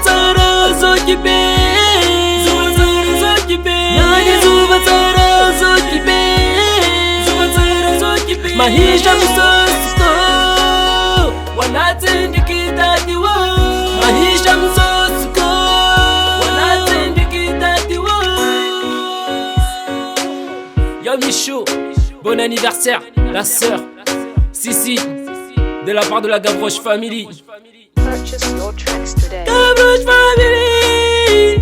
tsara zo kibe, zuba tsara zo kibe, nani zuba tsara zo kibe, zuba tsara zo kibe. Mahisha msosko wanatindikitatiwa, mahisha msosko wanatindikitatiwa. Yo Michou, bon anniversaire, la sœur Sissi, de la part de la Gavroche Family. Purchase your tracks today. Gavroche Family.